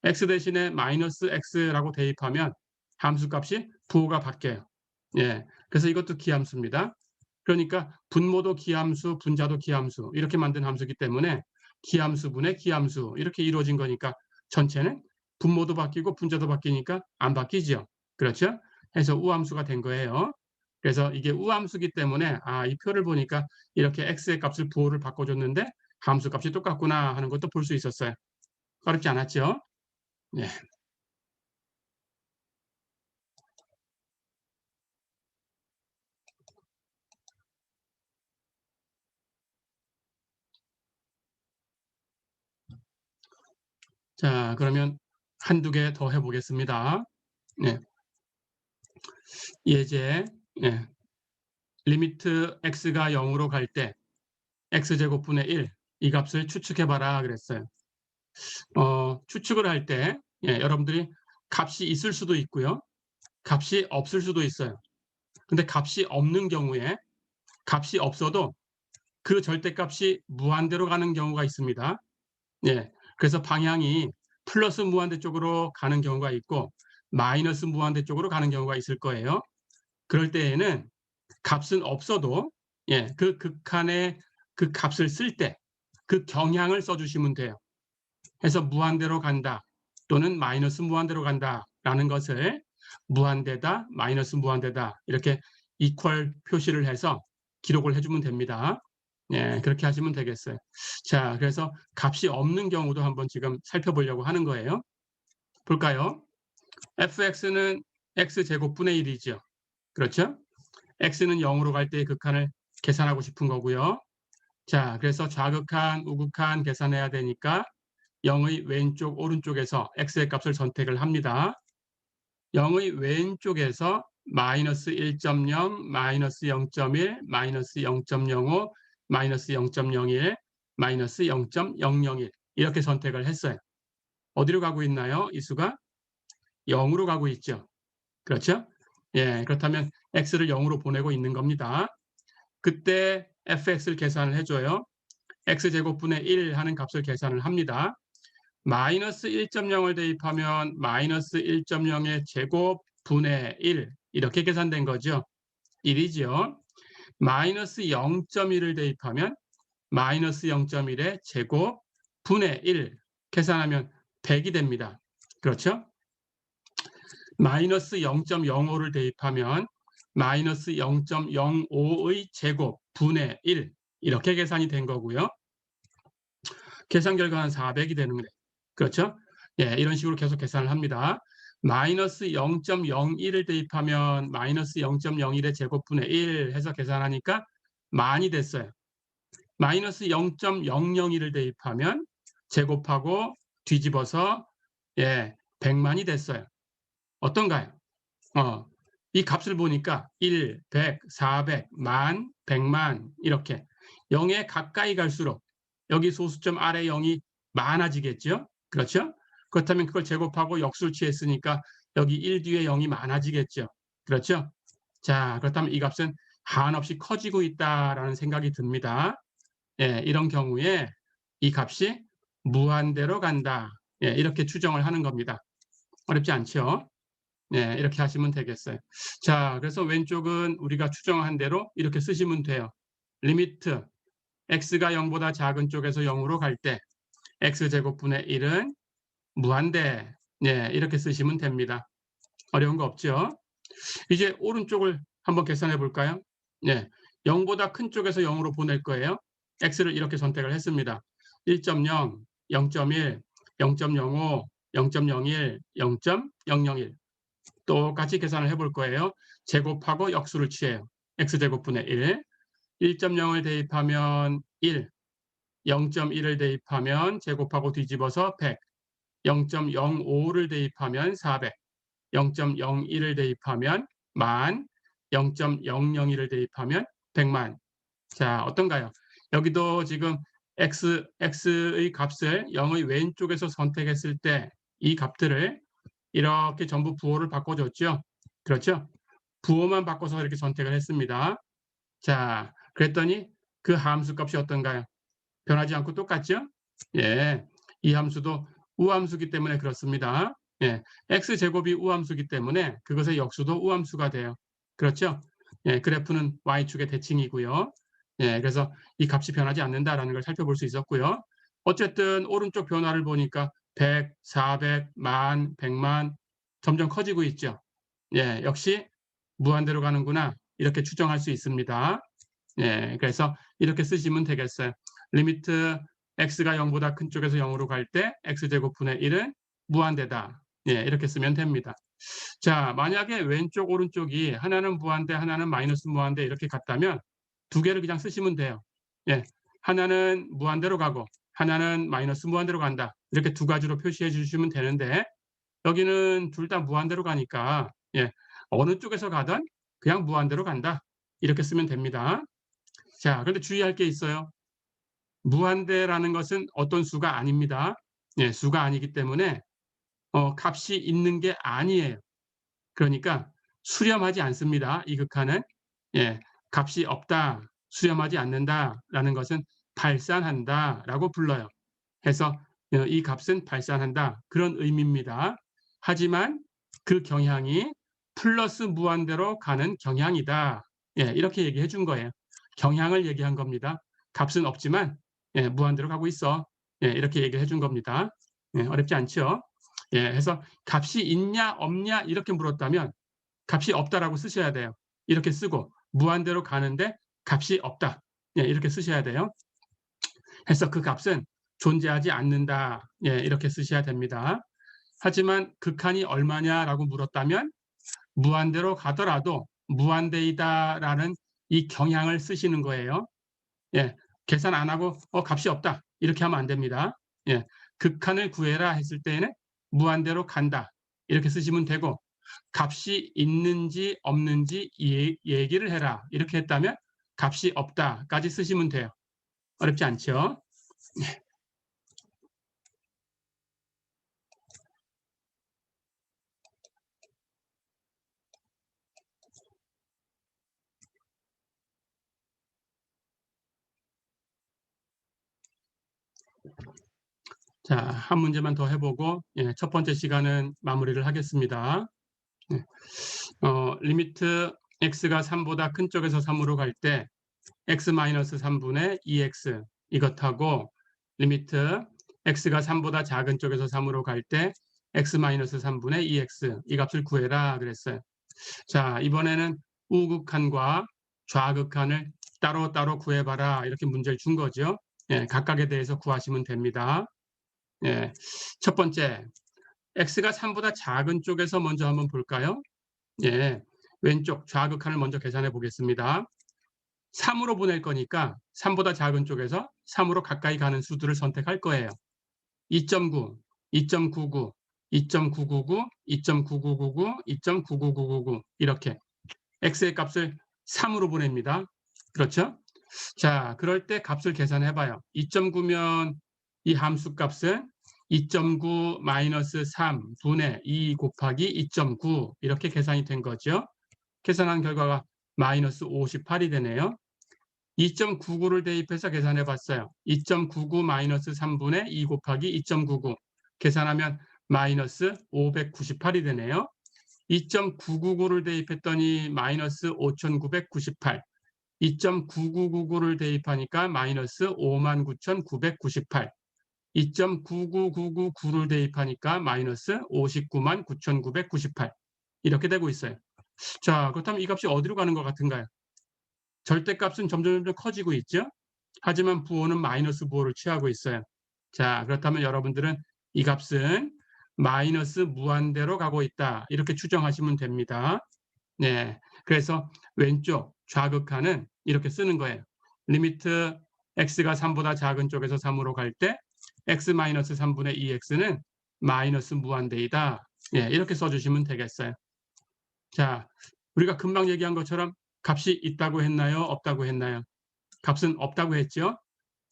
x 대신에 마이너스 x라고 대입하면 함수값이 부호가 바뀌어요. 그래서 이것도 기함수입니다. 그러니까 분모도 기함수, 분자도 기함수 이렇게 만든 함수이기 때문에 기함수분의 기함수 이렇게 이루어진 거니까 전체는 분모도 바뀌고 분자도 바뀌니까 안 바뀌죠. 그렇죠? 해서 우함수가 된 거예요. 그래서 이게 우함수기 때문에 이 표를 보니까 이렇게 x의 값을 부호를 바꿔줬는데 함수 값이 똑같구나 하는 것도 볼 수 있었어요. 어렵지 않았죠? 네. 자, 그러면 한두 개 더 해보겠습니다. 예제, 리미트 x가 0으로 갈 때 x제곱분의 1, 이 값을 추측해봐라 그랬어요. 추측을 할 때 여러분들이 값이 있을 수도 있고요. 값이 없을 수도 있어요. 근데 값이 없는 경우에 값이 없어도 그 절대값이 무한대로 가는 경우가 있습니다. 그래서 방향이 플러스 무한대 쪽으로 가는 경우가 있고 마이너스 무한대 쪽으로 가는 경우가 있을 거예요. 그럴 때에는 값은 없어도 그 극한의 그 값을 쓸 때 그 경향을 써주시면 돼요. 해서 무한대로 간다 또는 마이너스 무한대로 간다라는 것을 무한대다 마이너스 무한대다 이렇게 이퀄 표시를 해서 기록을 해주면 됩니다. 그렇게 하시면 되겠어요. 자, 그래서 값이 없는 경우도 한번 지금 살펴보려고 하는 거예요. 볼까요? fx는 x제곱분의 1이죠. 그렇죠? x는 0으로 갈 때의 극한을 계산하고 싶은 거고요. 자, 그래서 좌극한, 우극한 계산해야 되니까 0의 왼쪽, 오른쪽에서 x의 값을 선택을 합니다. 0의 왼쪽에서 마이너스 1.0, 마이너스 0.1, 마이너스 0.05, 마이너스 0.01, 마이너스 0.001 이렇게 선택을 했어요. 어디로 가고 있나요? 이 수가 0으로 가고 있죠. 그렇죠? 그렇다면 x를 0으로 보내고 있는 겁니다. 그때 fx를 계산을 해줘요. x제곱분의 1 하는 값을 계산을 합니다. 마이너스 1.0을 대입하면 마이너스 1.0의 제곱분의 1 이렇게 계산된 거죠. 1이죠. 마이너스 0.1을 대입하면 마이너스 0.1의 제곱분의 1 계산하면 100이 됩니다. 그렇죠? 마이너스 0.05를 대입하면 마이너스 0.05의 제곱 분의 1 이렇게 계산이 된 거고요. 계산 결과는 400이 되는 거예요. 그렇죠? 예, 이런 식으로 계속 계산을 합니다. 마이너스 0.01을 대입하면 마이너스 0.01의 제곱분의 1 해서 계산하니까 만이 됐어요. 마이너스 0.001을 대입하면 제곱하고 뒤집어서 100만이 됐어요. 어떤가요? 이 값을 보니까 1, 100, 400, 만, 100만 이렇게 0에 가까이 갈수록 여기 소수점 아래 0이 많아지겠죠? 그렇죠? 그렇다면 그걸 제곱하고 역수를 취했으니까 여기 1 뒤에 0이 많아지겠죠? 그렇죠? 자, 그렇다면 이 값은 한없이 커지고 있다라는 생각이 듭니다. 이런 경우에 이 값이 무한대로 간다. 이렇게 추정을 하는 겁니다. 어렵지 않죠? 이렇게 하시면 되겠어요. 자, 그래서 왼쪽은 우리가 추정한 대로 이렇게 쓰시면 돼요. 리미트 x가 0보다 작은 쪽에서 0으로 갈 때 x제곱분의 1은 무한대. 이렇게 쓰시면 됩니다. 어려운 거 없죠? 이제 오른쪽을 한번 계산해 볼까요? 0보다 큰 쪽에서 0으로 보낼 거예요. x를 이렇게 선택을 했습니다. 1.0, 0.1, 0.05, 0.01, 0.001 똑같이 계산을 해볼 거예요. 제곱하고 역수를 취해요. x제곱분의 1, 1.0을 대입하면 1, 0.1을 대입하면 제곱하고 뒤집어서 100, 0.05를 대입하면 400, 0.01을 대입하면 만, 0.001을 대입하면 100만. 자, 어떤가요? 여기도 지금 x의 값을 0의 왼쪽에서 선택했을 때 이 값들을 이렇게 전부 부호를 바꿔줬죠. 그렇죠? 부호만 바꿔서 이렇게 선택을 했습니다. 자, 그랬더니 그 함수 값이 어떤가요? 변하지 않고 똑같죠? 이 함수도 우함수기 때문에 그렇습니다. x제곱이 우함수기 때문에 그것의 역수도 우함수가 돼요. 그렇죠? 그래프는 y축의 대칭이고요. 그래서 이 값이 변하지 않는다라는 걸 살펴볼 수 있었고요. 어쨌든 오른쪽 변화를 보니까 100, 400, 만, 100만 점점 커지고 있죠. 역시 무한대로 가는구나 이렇게 추정할 수 있습니다. 그래서 이렇게 쓰시면 되겠어요. 리미트 x가 0보다 큰 쪽에서 0으로 갈 때 x제곱분의 1은 무한대다. 이렇게 쓰면 됩니다. 자, 만약에 왼쪽 오른쪽이 하나는 무한대 하나는 마이너스 무한대 이렇게 같다면 두 개를 그냥 쓰시면 돼요. 하나는 무한대로 가고 하나는 마이너스 무한대로 간다. 이렇게 두 가지로 표시해 주시면 되는데 여기는 둘 다 무한대로 가니까 어느 쪽에서 가든 그냥 무한대로 간다. 이렇게 쓰면 됩니다. 자, 그런데 주의할 게 있어요. 무한대라는 것은 어떤 수가 아닙니다. 수가 아니기 때문에 값이 있는 게 아니에요. 그러니까 수렴하지 않습니다. 이 극한은 값이 없다, 수렴하지 않는다라는 것은 발산한다라고 불러요. 해서 이 값은 발산한다 그런 의미입니다. 하지만 그 경향이 플러스 무한대로 가는 경향이다. 이렇게 얘기해 준 거예요. 경향을 얘기한 겁니다. 값은 없지만 무한대로 가고 있어. 이렇게 얘기를 해준 겁니다. 어렵지 않죠? 해서 값이 있냐 없냐 이렇게 물었다면 값이 없다라고 쓰셔야 돼요. 이렇게 쓰고 무한대로 가는데 값이 없다. 이렇게 쓰셔야 돼요. 해서 그 값은 존재하지 않는다. 이렇게 쓰셔야 됩니다. 하지만 극한이 얼마냐라고 물었다면 무한대로 가더라도 무한대이다라는 이 경향을 쓰시는 거예요. 계산 안 하고 값이 없다. 이렇게 하면 안 됩니다. 극한을 구해라 했을 때에는 무한대로 간다. 이렇게 쓰시면 되고 값이 있는지 없는지 얘기를 해라. 이렇게 했다면 값이 없다까지 쓰시면 돼요. 어렵지 않죠? 자, 한 문제만 더 해보고 첫 번째 시간은 마무리를 하겠습니다. 리미트 x가 3보다 큰 쪽에서 3으로 갈 때 x-3분의 2x 이것하고 리미트 x가 3보다 작은 쪽에서 3으로 갈 때 x-3분의 2x 이 값을 구해라 그랬어요. 자, 이번에는 우극한과 좌극한을 따로따로 구해봐라 이렇게 문제를 준 거죠. 예, 각각에 대해서 구하시면 됩니다. 예, 첫 번째, x가 3보다 작은 쪽에서 먼저 한번 볼까요? 예, 왼쪽 좌극한을 먼저 계산해 보겠습니다. 3으로 보낼 거니까 3보다 작은 쪽에서 3으로 가까이 가는 수들을 선택할 거예요. 2.9, 2.99, 2.999, 2.9999, 2.99999 이렇게 x의 값을 3으로 보냅니다. 그렇죠? 자, 그럴 때 값을 계산해 봐요. 2.9면 이 함수 값은 2.9 마이너스 3분의 2 곱하기 2.9 이렇게 계산이 된 거죠. 계산한 결과가 마이너스 58이 되네요. 2.99를 대입해서 계산해 봤어요. 2.99 마이너스 3분의 2 곱하기 2.99 계산하면 마이너스 598이 되네요. 2.999를 대입했더니 마이너스 5,998 2.9999를 대입하니까 마이너스 59,998 2.99999를 대입하니까 마이너스 599,998 이렇게 되고 있어요. 자, 그렇다면 이 값이 어디로 가는 것 같은가요? 절대값은 점점 커지고 있죠. 하지만 부호는 마이너스 부호를 취하고 있어요. 자, 그렇다면 여러분들은 이 값은 마이너스 무한대로 가고 있다 이렇게 추정하시면 됩니다. 네, 그래서 왼쪽 좌극한은 이렇게 쓰는 거예요. 리미트 x가 3보다 작은 쪽에서 3으로 갈 때 x-3분의 2x는 마이너스 무한대이다. 예, 이렇게 써주시면 되겠어요. 자, 우리가 금방 얘기한 것처럼 값이 있다고 했나요? 없다고 했나요? 값은 없다고 했죠.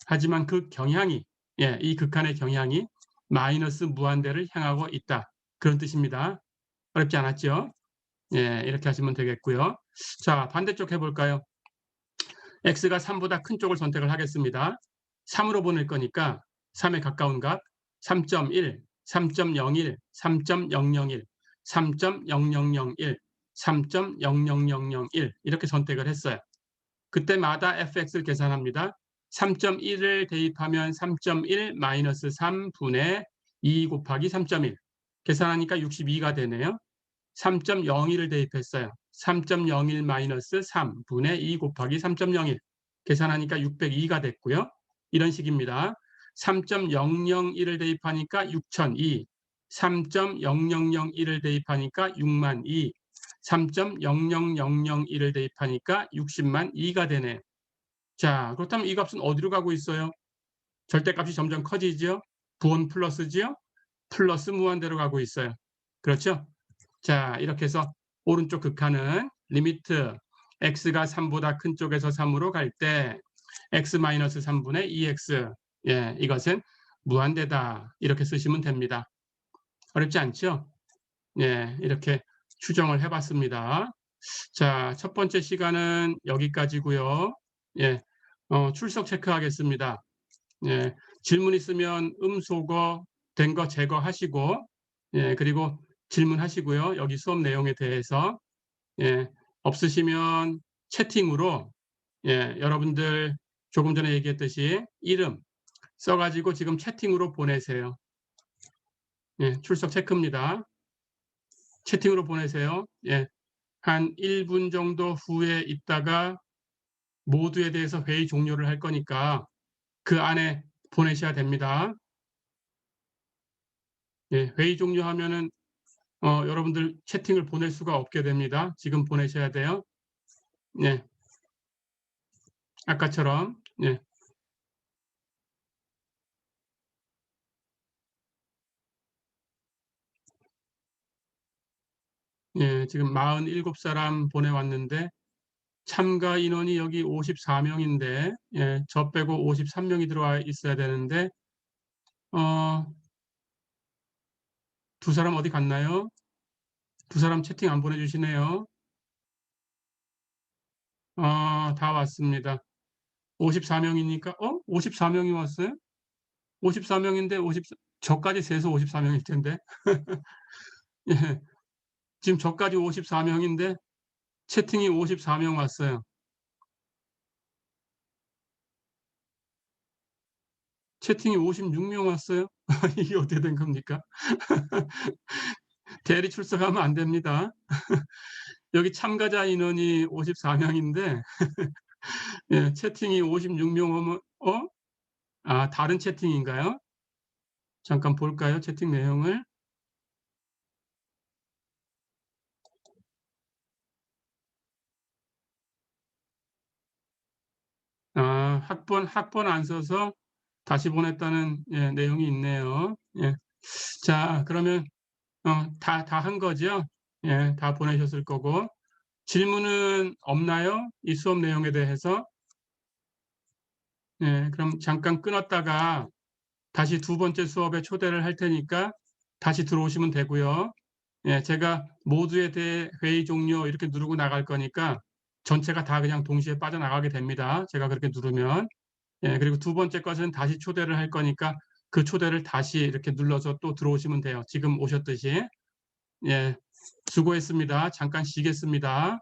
하지만 그 경향이, 예, 이 극한의 경향이 마이너스 무한대를 향하고 있다. 그런 뜻입니다. 어렵지 않았죠? 예, 이렇게 하시면 되겠고요. 자, 반대쪽 해볼까요? x가 3보다 큰 쪽을 선택을 하겠습니다. 3으로 보낼 거니까 3에 가까운 값 3.1, 3.01, 3.001, 3.0001, 3.00001 이렇게 선택을 했어요. 그때마다 fx를 계산합니다. 3.1을 대입하면 3.1 마이너스 3분의 2 곱하기 3.1 계산하니까 62가 되네요. 3.01을 대입했어요. 3.01 마이너스 3분의 2 곱하기 3.01 계산하니까 602가 됐고요. 이런 식입니다. 3.001을 대입하니까 6002, 3.0001을 대입하니까 6만2, 3.00001을 대입하니까 60만 2가 되네요. 자, 그렇다면 이 값은 어디로 가고 있어요? 절대값이 점점 커지죠? 부호는 플러스지요? 플러스 무한대로 가고 있어요. 그렇죠? 자, 이렇게 해서 오른쪽 극한은 리미트 x가 3보다 큰 쪽에서 3으로 갈 때 x-3분의 2x 예, 이것은 무한대다. 이렇게 쓰시면 됩니다. 어렵지 않죠? 예, 이렇게 추정을 해봤습니다. 자, 첫 번째 시간은 여기까지고요. 예, 출석 체크하겠습니다. 예, 질문 있으면 음소거 된 거 제거하시고, 예, 그리고 질문하시고요. 여기 수업 내용에 대해서 예, 없으시면 채팅으로 예, 여러분들 조금 전에 얘기했듯이 이름 써가지고 지금 채팅으로 보내세요. 예, 출석 체크입니다. 채팅으로 보내세요. 예, 한 1분 정도 후에 있다가 모두에 대해서 회의 종료를 할 거니까 그 안에 보내셔야 됩니다. 예, 회의 종료하면은 여러분들 채팅을 보낼 수가 없게 됩니다. 지금 보내셔야 돼요. 예, 아까처럼 예, 예, 지금 47사람 보내왔는데 참가 인원이 여기 54명인데 예, 저 빼고 53명이 들어와 있어야 되는데 어, 두 사람 어디 갔나요? 두 사람 채팅 안 보내주시네요. 다 왔습니다. 54명이니까 54명이 왔어요? 54명인데 저까지 세서 54명일 텐데 예, 지금 저까지 54명인데 채팅이 54명 왔어요. 채팅이 56명 왔어요. 이게 어떻게 된 겁니까? 대리 출석하면 안 됩니다. 여기 참가자 인원이 54명인데 예, 채팅이 56명 오면 다른 채팅인가요? 잠깐 볼까요? 채팅 내용을. 학번 안 써서 다시 보냈다는 예, 내용이 있네요. 예. 자, 그러면 다 한 거죠? 예, 다 보내셨을 거고. 질문은 없나요? 이 수업 내용에 대해서? 예, 그럼 잠깐 끊었다가 다시 두 번째 수업에 초대를 할 테니까 다시 들어오시면 되고요. 예, 제가 모두에 대해 회의 종료 이렇게 누르고 나갈 거니까 전체가 다 그냥 동시에 빠져나가게 됩니다. 제가 그렇게 누르면. 예, 그리고 두 번째 것은 다시 초대를 할 거니까 그 초대를 다시 이렇게 눌러서 또 들어오시면 돼요. 지금 오셨듯이. 예, 수고했습니다. 잠깐 쉬겠습니다.